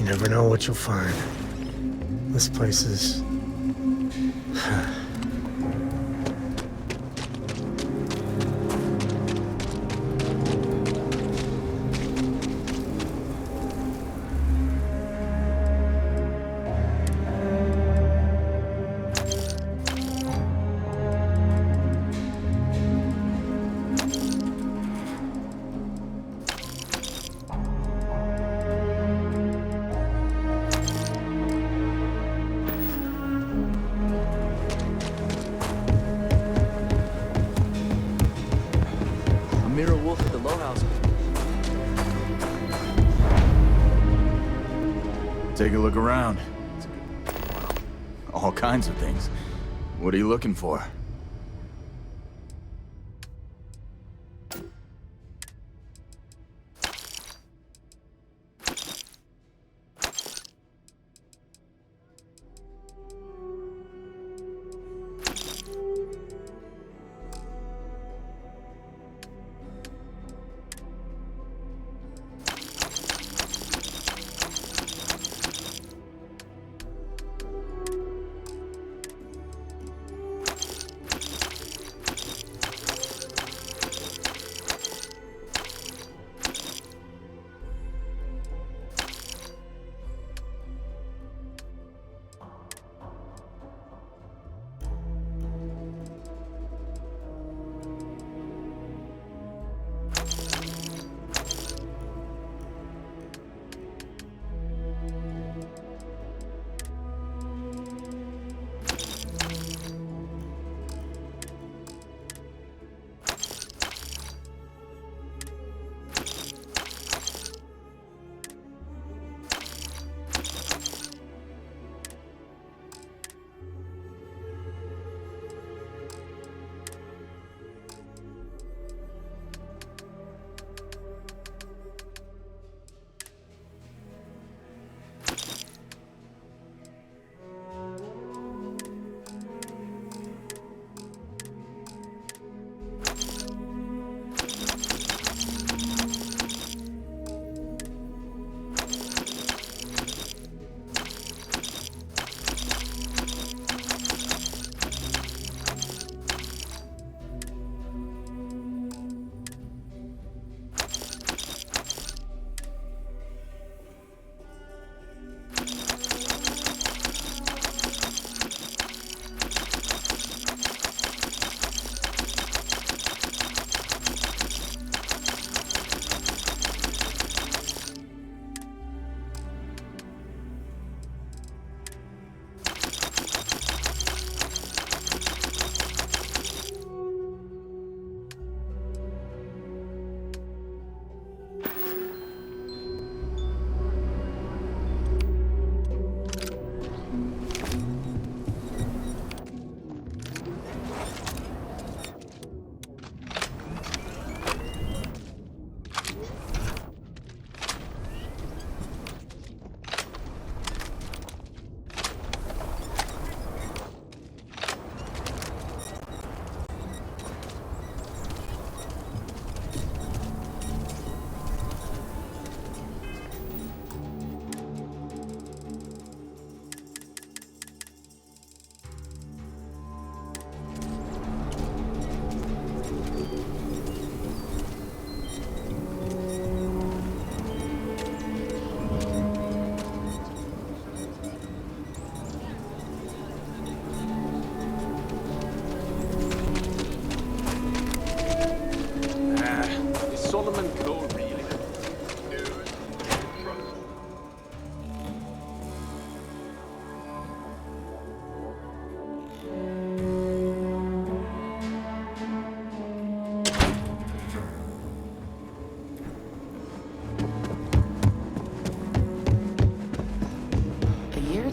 You never know what you'll find. This place is... Take a look around. All kinds of things. What are you looking for?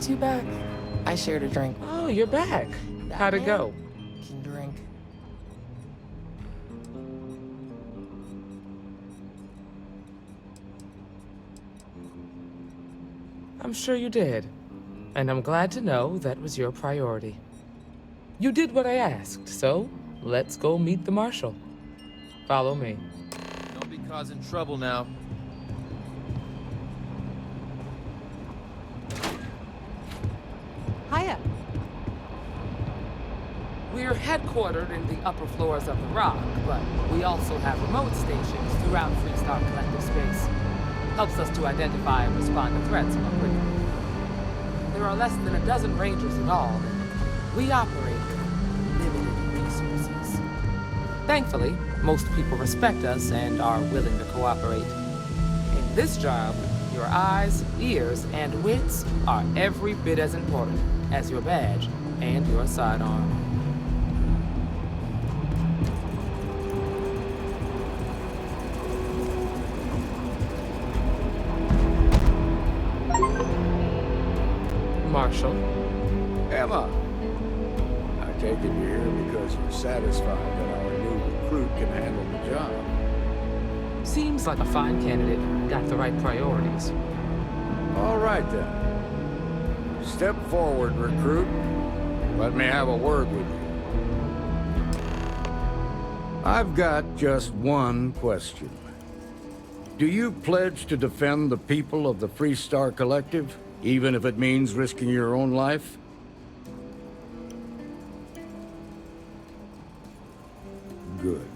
You back? I shared a drink. Oh, you're back. How'd it go? Can drink. I'm sure you did. And I'm glad to know that was your priority. You did what I asked, so let's go meet the marshal. Follow me. Don't be causing trouble now. Hiya. We're headquartered in the upper floors of the Rock, but we also have remote stations throughout Freestar Collective space. Helps us to identify and respond to threats more quickly. There are less than a dozen Rangers in all, and we operate with limited resources. Thankfully, most people respect us and are willing to cooperate. In this job, your eyes, ears, and wits are every bit as important as your badge and your sidearm. Marshall. Emma, I take it you're here because you're satisfied that our new recruit can handle the job. Seems like a fine candidate. Got the right priorities. All right then. Step forward, recruit. Let me have a word with you. I've got just one question. Do you pledge to defend the people of the Freestar Collective, even if it means risking your own life? Good.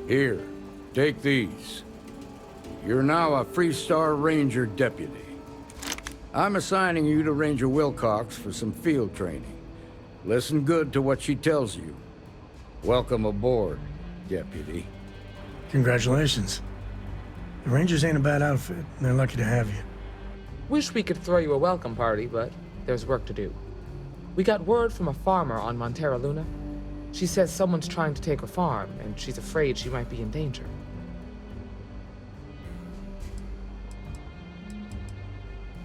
Here, take these. You're now a Freestar Ranger deputy. I'm assigning you to Ranger Wilcox for some field training. Listen good to what she tells you. Welcome aboard, deputy. Congratulations. The Rangers ain't a bad outfit, and they're lucky to have you. Wish we could throw you a welcome party, but there's work to do. We got word from a farmer on Montera Luna. She says someone's trying to take her farm, and she's afraid she might be in danger.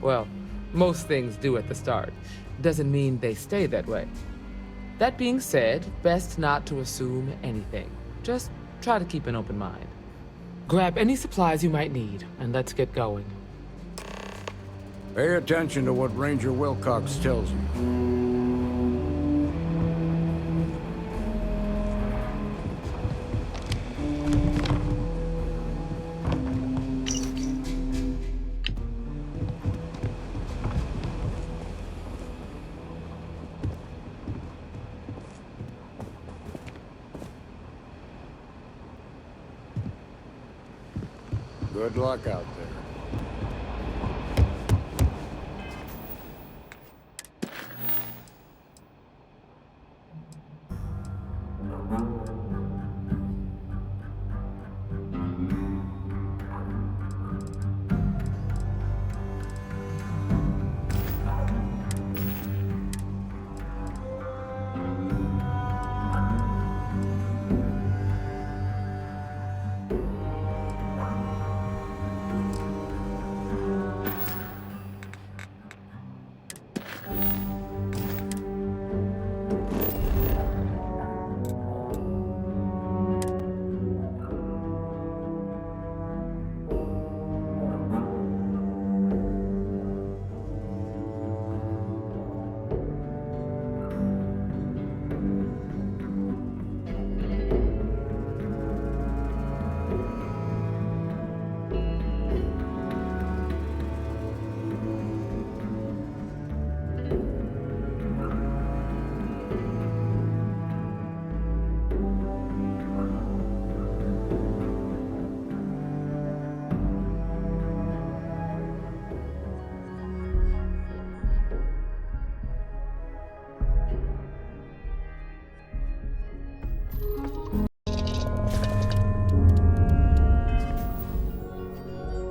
Well, most things do at the start. Doesn't mean they stay that way. That being said, best not to assume anything. Just try to keep an open mind. Grab any supplies you might need, and let's get going. Pay attention to what Ranger Wilcox tells you. Good luck out there.